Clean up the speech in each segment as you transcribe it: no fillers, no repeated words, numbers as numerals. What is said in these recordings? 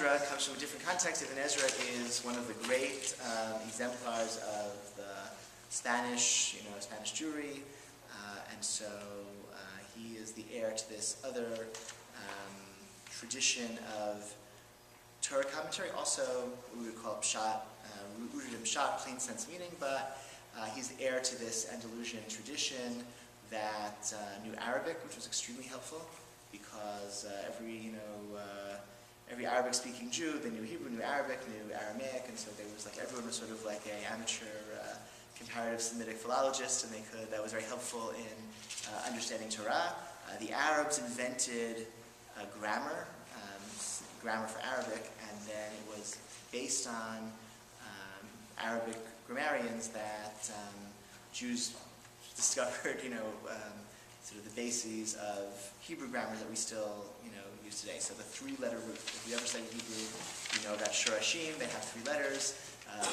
Ezra comes from a different context. Ibn Ezra is one of the great exemplars of the Spanish Jewry, and so he is the heir to this other tradition of Torah commentary, also what we would call pshat, rooted in pshat, plain sense meaning, but he's the heir to this Andalusian tradition that knew Arabic, which was extremely helpful, because every Arabic-speaking Jew, they knew Hebrew, knew Arabic, knew Aramaic, and so everyone was sort of like an amateur comparative Semitic philologist, and that was very helpful in understanding Torah. The Arabs invented grammar for Arabic, and then it was based on Arabic grammarians that Jews discovered, sort of the bases of Hebrew grammar that we still, use today. So the three-letter root. If you ever study Hebrew, you know about shorashim. They have three letters.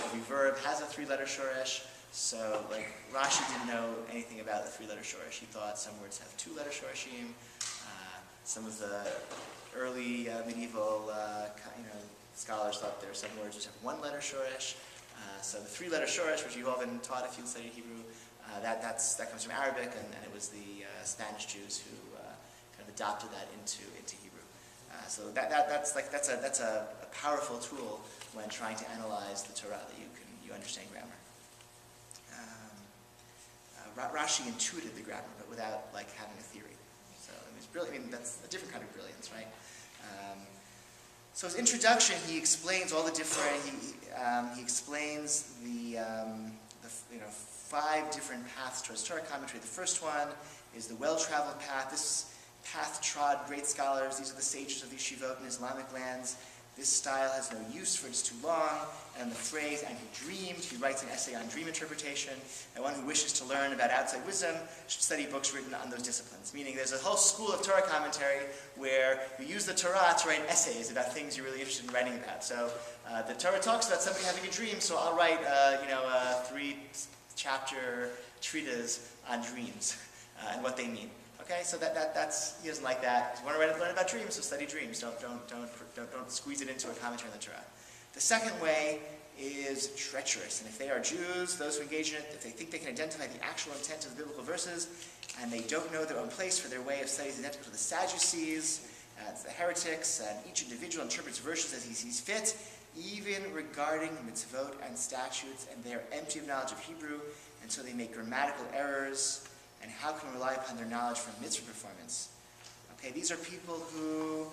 Every verb has a three-letter shoresh. So, Rashi didn't know anything about the three-letter shoresh. He thought some words have two-letter shorashim. Some of the early medieval, scholars thought there were some words which have one-letter shoresh. So the three-letter shoresh, which you've all been taught if you studied Hebrew, that comes from Arabic, and it was the Spanish Jews who kind of adopted that into Hebrew. So that's a powerful tool when trying to analyze the Torah, that you understand grammar. Rashi intuited the grammar, but without having a theory. So it's brilliant. That's a different kind of brilliance, right? So his introduction, he explains all the different. He explains the 5 different paths towards Torah commentary. The first one is the well-traveled path. This path trod great scholars. These are the sages of the yeshivot in Islamic lands. This style has no use, for it's too long. And the phrase, "and he dreamed," he writes an essay on dream interpretation. And one who wishes to learn about outside wisdom should study books written on those disciplines. Meaning there's a whole school of Torah commentary where you use the Torah to write essays about things you're really interested in writing about. So the Torah talks about somebody having a dream, so I'll write a 3-chapter treatise on dreams and what they mean. Okay, so that's he doesn't like that. If you want to learn about dreams, so study dreams. Don't squeeze it into a commentary on the Torah. The second way is treacherous, and if they are Jews, those who engage in it, if they think they can identify the actual intent of the biblical verses, and they don't know their own place, for their way of study is identical to the Sadducees, the heretics, and each individual interprets verses as he sees fit, even regarding mitzvot and statutes, and they are empty of knowledge of Hebrew, and so they make grammatical errors. And how can we rely upon their knowledge for mitzvah performance? Okay, these are people who,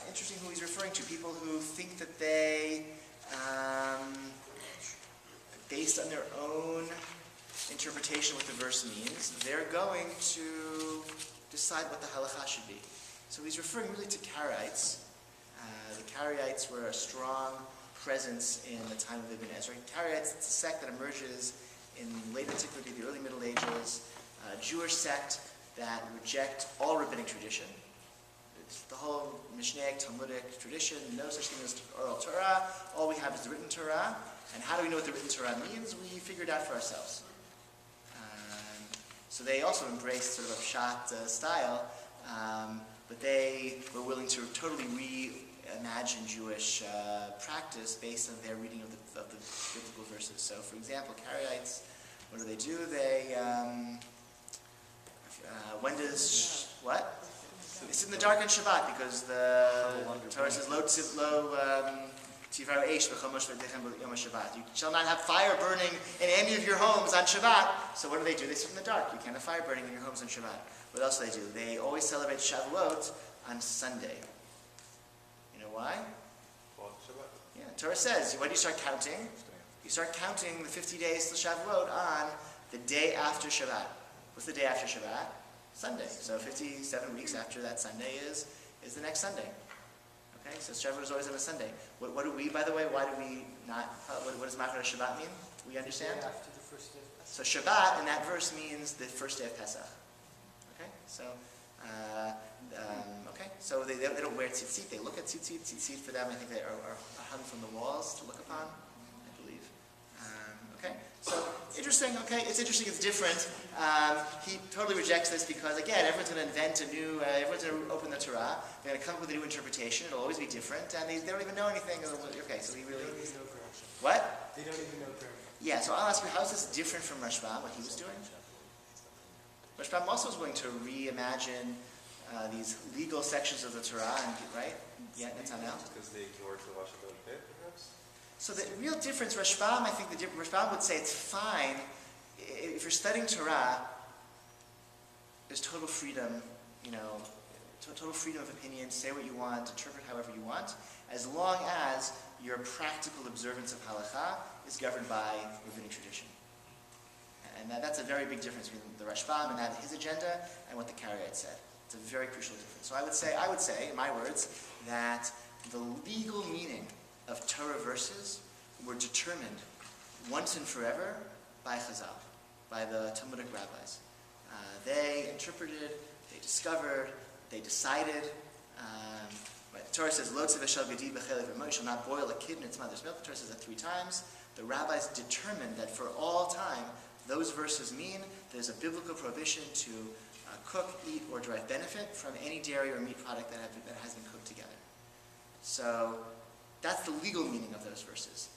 interesting who he's referring to, people who think that they, based on their own interpretation of what the verse means, they're going to decide what the halakha should be. So he's referring really to Karaites. The Karaites were a strong presence in the time of Ibn Ezra. Karaites, it's a sect that emerges in late antiquity, the early Middle Ages, a Jewish sect that reject all rabbinic tradition. It's the whole Mishnaic, Talmudic tradition, no such thing as oral Torah. All we have is the written Torah. And how do we know what the written Torah means? We figure it out for ourselves. So they also embraced sort of a pshat style, but they were willing to totally reimagine Jewish practice based on their reading of the biblical verses. So, for example, Karaites, what do? They when does what? They sit in the dark on Shabbat because the Torah says lo tivaru eish b'chol moshvei yom Shabbat. You shall not have fire burning in any of your homes on Shabbat. So what do? They sit in the dark. You can't have fire burning in your homes on Shabbat. What else do? They always celebrate Shavuot on Sunday. You know why? Yeah, Torah says, when do you start counting? You start counting the 50 days till Shavuot on the day after Shabbat. What's the day after Shabbat? Sunday. So 57 weeks after that Sunday is the next Sunday. Okay, so Shavuot is always on a Sunday. What do we, by the way, why do we not, what does Machar Shabbat mean? We understand? After the first day of Pesach. So Shabbat in that verse means the first day of Pesach. Okay, so so they don't wear tzitzit. They look at tzitzit. Tzitzit for them, I think they are hung from the walls to look upon, I believe. Okay, so interesting, okay, it's interesting, it's different. He totally rejects this because, again, everyone's going to invent a new, everyone's going to open the Torah, they're going to come up with a new interpretation, it'll always be different, and they don't even know anything. Okay, so he really... They don't even know grammar. What? They don't even know grammar. Yeah, so I'll ask you, how is this different from Rashbam, what he was doing? Rashbam also was going to reimagine these legal sections of the Torah, right? Yeah, Netanel. Because they ignored the Lashon Beit, perhaps? So the real difference, Rashbam, I think Rashbam would say it's fine. If you're studying Torah, there's total freedom, total freedom of opinion, say what you want, interpret however you want, as long as your practical observance of halakha is governed by rabbinic tradition. And that's a very big difference between the Rashbam and his agenda and what the Karaite said. It's a very crucial difference. So I would say, in my words, that the legal meaning of Torah verses were determined once and forever by Chazal, by the Talmudic rabbis. They interpreted, they discovered, they decided. Right, the Torah says, "Lo tziveh shel gedi b'chelev emo," shall not boil a kid in its mother's milk. The Torah says that 3 times. The rabbis determined that for all time, those verses mean there's a biblical prohibition to cook, eat, or derive benefit from any dairy or meat product that has been cooked together. So that's the legal meaning of those verses.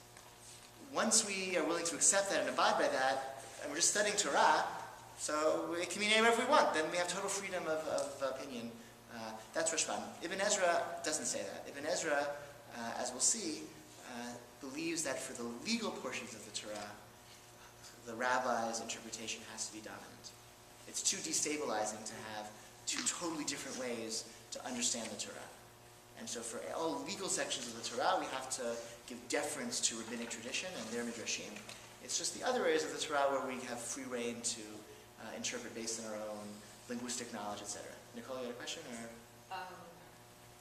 Once we are willing to accept that and abide by that, and we're just studying Torah, so it can mean whatever we want. Then we have total freedom of opinion. That's Rashbam. Ibn Ezra doesn't say that. Ibn Ezra, as we'll see, believes that for the legal portions of the Torah, the rabbi's interpretation has to be dominant. It's too destabilizing to have 2 totally different ways to understand the Torah. And so for all legal sections of the Torah, we have to give deference to rabbinic tradition and their midrashim. It's just the other areas of the Torah where we have free reign to interpret based on our own linguistic knowledge, etc. Nicole, you had a question? Or?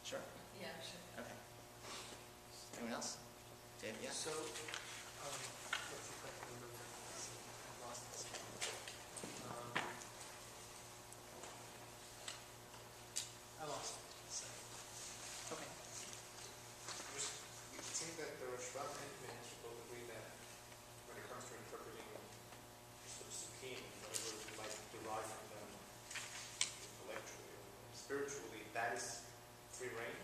Sure? Yeah, sure. Okay. Anyone else? Dave, yeah? So, what's the question? I lost this. I lost it. So. Okay. You think that the Rashbam and Ibn Ezra both agree that when it comes to interpreting sort of Sukkim, whatever we might derive from them intellectually or spiritually, that is free reign?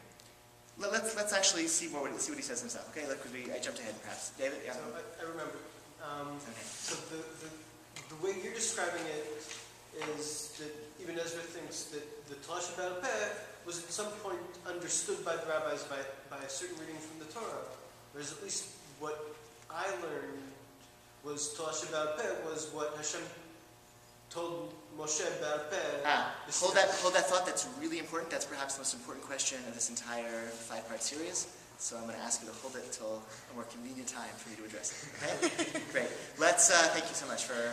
Let's actually see what he says himself. Okay, because I jumped ahead perhaps. David, yeah. So I remember. Okay. So the way you're describing it is that Ibn Ezra thinks that the Torah Shabbat was at some point understood by the rabbis by a certain reading from the Torah. Whereas at least what I learned was Torah Shabbat was what Hashem told Moshe Bar Peh. Hold that thought. That's really important. That's perhaps the most important question of this entire 5-part series. So I'm going to ask you to hold it until a more convenient time for me to address it. Okay? Great. Let's. Thank you so much for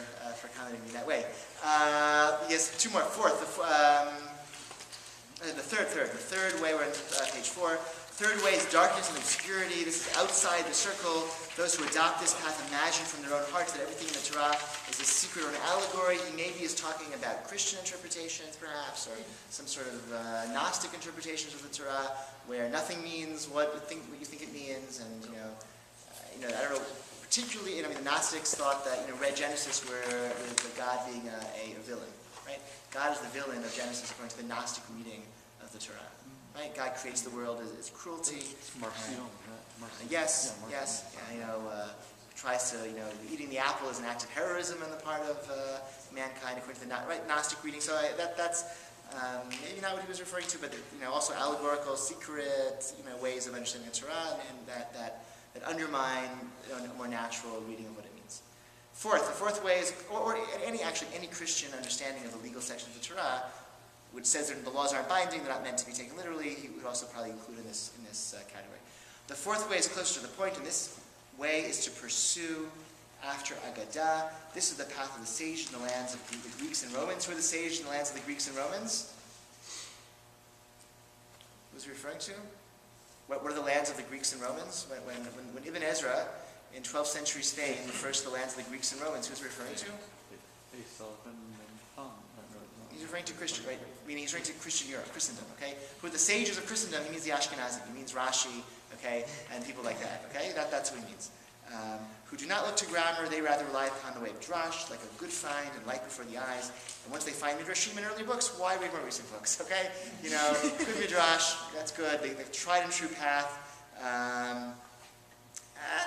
commenting me that way. Yes, 2 more. Fourth. The third way. We're on page 4. Third way is darkness and obscurity. This is outside the circle. Those who adopt this path imagine from their own hearts that everything in the Torah is a secret or an allegory. He maybe is talking about Christian interpretations, perhaps, or some sort of Gnostic interpretations of the Torah, where nothing means what you think it means, and I don't know. Particularly, the Gnostics thought that read Genesis where the God being a villain, right? God is the villain of Genesis according to the Gnostic reading of the Torah. Right? God creates the world as cruelty. Yes. Tries to, eating the apple is an act of heroism on the part of mankind, according to the Gnostic reading. So that's maybe not what he was referring to, but also allegorical, secret, ways of understanding the Torah, and that undermine a more natural reading of what it means. The fourth way is, or any Christian understanding of the legal section of the Torah, which says that the laws aren't binding, they're not meant to be taken literally, he would also probably include in this category. The fourth way is closer to the point, and this way is to pursue after Agadah. This is the path of the sage in the lands of the Greeks and Romans. Who are the sage in the lands of the Greeks and Romans? Who was he referring to? What were the lands of the Greeks and Romans? When Ibn Ezra, in 12th century Spain, refers to the lands of the Greeks and Romans, who's he referring to? He's referring to Christian, right? Meaning he's referring to Christian Europe, Christendom, okay? Who are the sages of Christendom? He means the Ashkenazim. He means Rashi, okay? And people like that, okay? That's what he means. who do not look to grammar, they rather rely upon the way of drash, like a good find and light before the eyes. And once they find Midrashim in earlier books, why read more recent books, okay? Good Midrash, that's good. They've tried and true path. And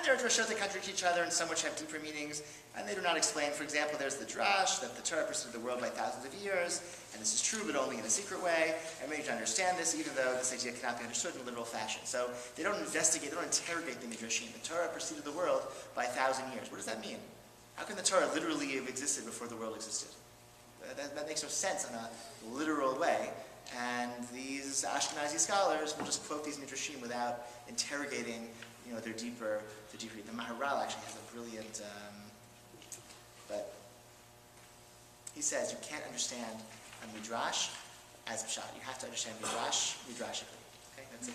there are drashot that contradict each other and some which have deeper meanings, and they do not explain. For example, there's the drash that the Torah preceded the world by thousands of years, and this is true, but only in a secret way. And we need to understand this, even though this idea cannot be understood in a literal fashion. So they don't investigate, they don't interrogate the Midrashim. The Torah preceded the world by 1,000 years. What does that mean? How can the Torah literally have existed before the world existed? That makes no sense in a literal way. And these Ashkenazi scholars will just quote these Midrashim without interrogating, their deeper. The Maharal actually has a brilliant, but he says you can't understand a Midrash as Pshat. You have to understand Midrash midrashically. Okay, it's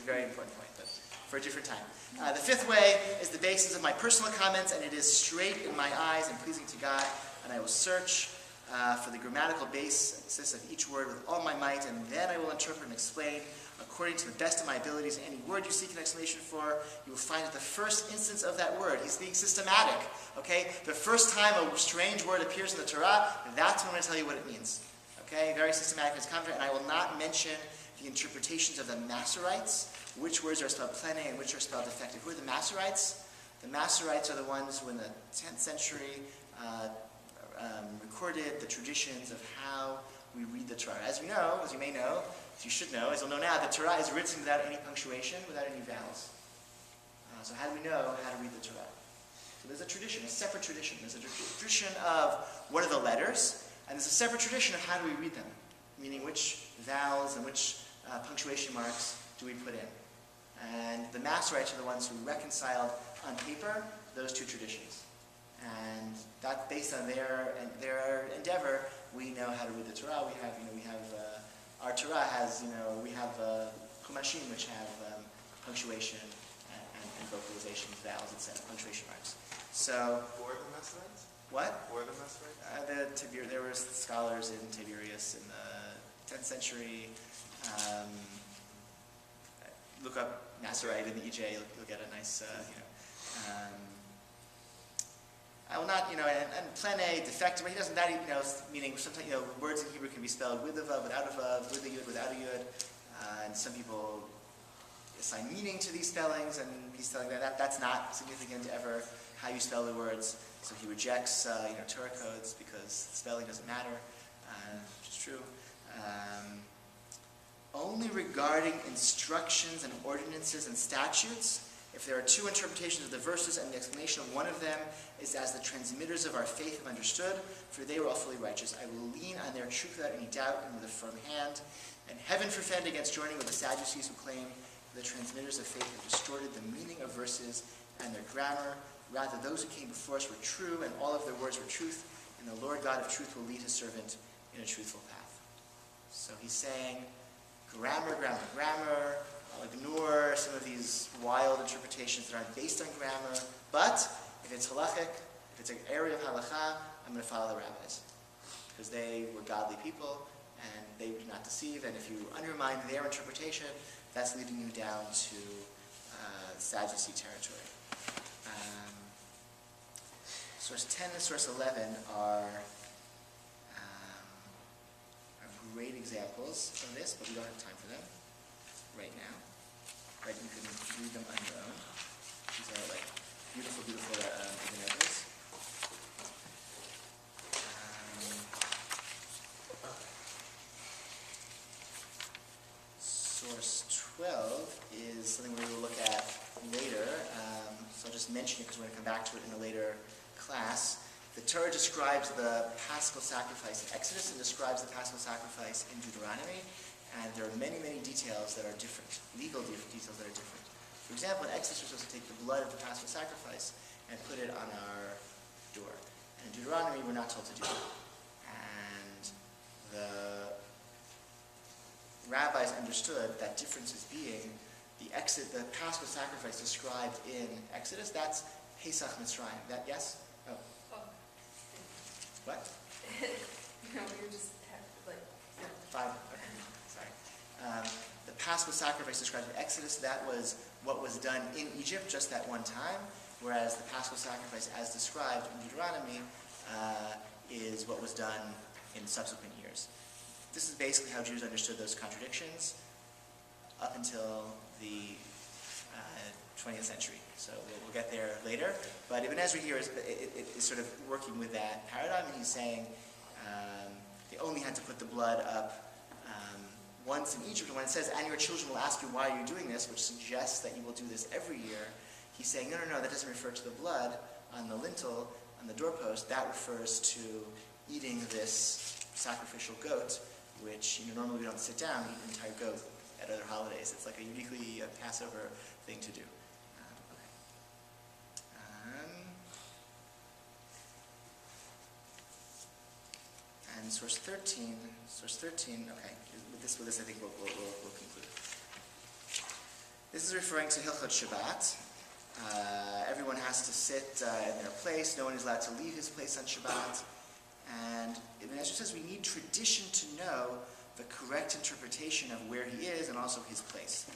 a very important point, but for a different time. The fifth way is the basis of my personal comments, and it is straight in my eyes and pleasing to God, and I will search for the grammatical basis of each word with all my might, and then I will interpret and explain according to the best of my abilities. Any word you seek an explanation for, you will find at the first instance of that word. He's being systematic, okay? The first time a strange word appears in the Torah, that's when I'm going to tell you what it means, okay? Very systematic in his commentary, and I will not mention the interpretations of the Masoretes, which words are spelled plene and which are spelled defective. Who are the Masoretes? The Masoretes are the ones who in the 10th century recorded the traditions of how we read the Torah. As you know, as you may know, as you should know, as you'll know now, the Torah is written without any punctuation, without any vowels. So how do we know how to read the Torah? So there's a tradition, a separate tradition. There's a tradition of what are the letters, and there's a separate tradition of how do we read them, meaning which vowels and which punctuation marks do we put in. And the Masoretes are the ones who reconciled on paper those two traditions. And that, based on their endeavor, we know how to read the Torah. Our Torah has, we have Chumashim, which have punctuation and vocalization, vowels, etc., punctuation marks. So, Who are the Masoretes? What? Who are the Masoretes? There were scholars in Tiberias in the 10th century. Look up Masorete in the EJ. You'll get a nice, I will not, and plene, defective, he doesn't, that, meaning sometimes, words in Hebrew can be spelled with a vav, without a vav, with a yud, without a yud, and some people assign meaning to these spellings, and he's telling that's not significant ever, how you spell the words, so he rejects, Torah codes, because spelling doesn't matter, which is true. Only regarding instructions and ordinances and statutes, if there are two interpretations of the verses and the explanation of one of them is as the transmitters of our faith have understood, for they were all fully righteous. I will lean on their truth without any doubt and with a firm hand. And heaven forfend against joining with the Sadducees who claim the transmitters of faith have distorted the meaning of verses and their grammar. Rather, those who came before us were true, and all of their words were truth, and the Lord God of truth will lead his servant in a truthful path. So he's saying, grammar. I'll ignore some of these wild interpretations that aren't based on grammar, but if it's halachic, if it's an area of halacha, I'm going to follow the rabbis, because they were godly people, and they do not deceive, and if you undermine their interpretation, that's leading you down to Sadducee territory. Source 10 and source 11 are great examples of this, but we don't have time for them right now. Right, you can read them on your own. These are like beautiful Ibn Ezras. Source 12 is something we will look at later, so I'll just mention it because we're going to come back to it in a later class. The Torah describes the Paschal sacrifice in Exodus and describes the Paschal sacrifice in Deuteronomy, and there are many, many details that are different, legal details that are different. For example, in Exodus we're supposed to take the blood of the Paschal sacrifice and put it on our door. And in Deuteronomy we're not told to do that. And the rabbis understood that difference as being the Paschal sacrifice described in Exodus, that's Pesach Mitzrayim. That, yes? Oh. What? No, you're just like... No. Fine. Okay. Sorry. The Paschal sacrifice described in Exodus, that was what was done in Egypt just that one time. whereas the Paschal sacrifice, as described in Deuteronomy, is what was done in subsequent years. This is basically how Jews understood those contradictions up until the 20th century. So we'll get there later. But Ibn Ezra here is sort of working with that paradigm, and he's saying they only had to put the blood up once in Egypt. And when it says, and your children will ask you why are you doing this, which suggests that you will do this every year, he's saying, no, that doesn't refer to the blood on the lintel, on the doorpost. That refers to eating this sacrificial goat, which normally we don't sit down and eat an entire goat at other holidays. It's like a uniquely Passover thing to do. And source 13, okay, with this I think we'll conclude. This is referring to Hilchot Shabbat. Everyone has to sit in their place. No one is allowed to leave his place on Shabbat. And Ibn Ezra says we need tradition to know the correct interpretation of where he is and also his place.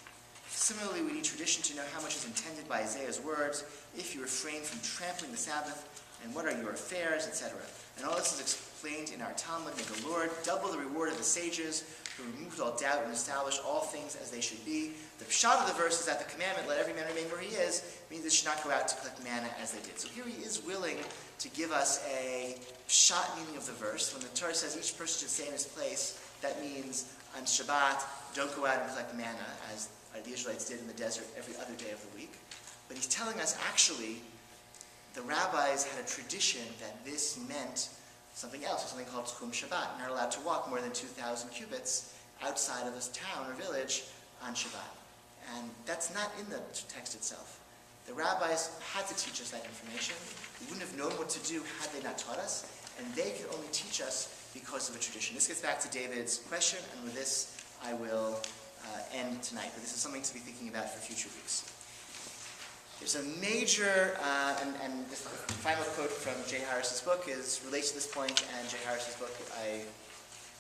Similarly, we need tradition to know how much is intended by Isaiah's words, if you refrain from trampling the Sabbath, and what are your affairs, etc. And all this is explained in our Talmud. May the Lord double the reward of the sages who removed all doubt and established all things as they should be. The pshat of the verse is that the commandment, let every man remain where he is, means they should not go out to collect manna as they did. So here he is willing to give us a pshat meaning of the verse. When the Torah says each person should stay in his place, that means on Shabbat, don't go out and collect manna, as the Israelites did in the desert every other day of the week. But he's telling us actually, the rabbis had a tradition that this meant something else, something called Tchum Shabbat. You're not allowed to walk more than 2,000 cubits outside of a town or village on Shabbat. And that's not in the text itself. The rabbis had to teach us that information. We wouldn't have known what to do had they not taught us, and they could only teach us because of a tradition. This gets back to David's question, and with this I will end tonight. But this is something to be thinking about for future weeks. There's a major, and the final quote from Jay Harris's book relates to this point, and Jay Harris's book I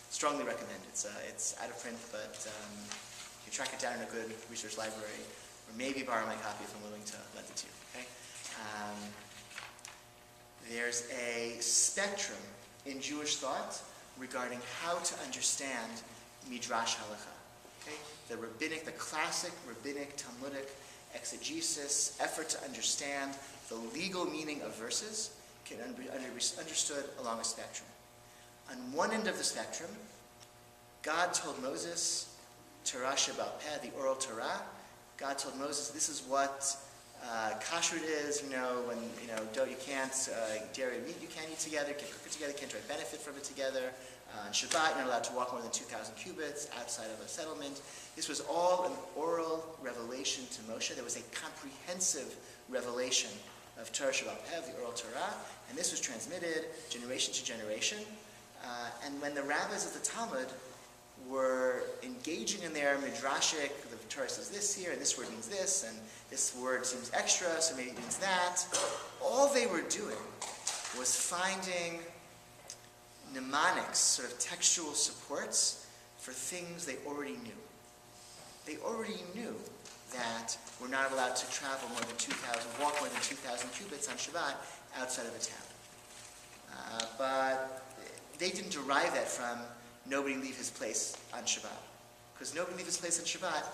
strongly recommend. It's out of print, but you can track it down in a good research library, or maybe borrow my copy if I'm willing to lend it to you. Okay? There's a spectrum in Jewish thought regarding how to understand Midrash Halacha. Okay? The classic rabbinic Talmudic exegesis, effort to understand the legal meaning of verses can be understood along a spectrum. On one end of the spectrum, God told Moses, Torah Sheba'al Peh, the oral Torah. God told Moses, this is what kashrut is, when, you can't, dairy and meat you can't eat together, you can't cook it together, you can't derive benefit from it together. On Shabbat, you're not allowed to walk more than 2,000 cubits outside of a settlement. This was all an oral revelation to Moshe. There was a comprehensive revelation of Torah Sheba'al Peh, the oral Torah, and this was transmitted generation to generation. And when the rabbis of the Talmud were engaging in their midrashic, the Torah says this here, and this word means this, and this word seems extra, so maybe it means that, all they were doing was finding mnemonics, sort of textual supports for things they already knew. They already knew that we're not allowed to walk more than 2,000 cubits on Shabbat outside of a town. But they didn't derive that from nobody leave his place on Shabbat. Because nobody leave his place on Shabbat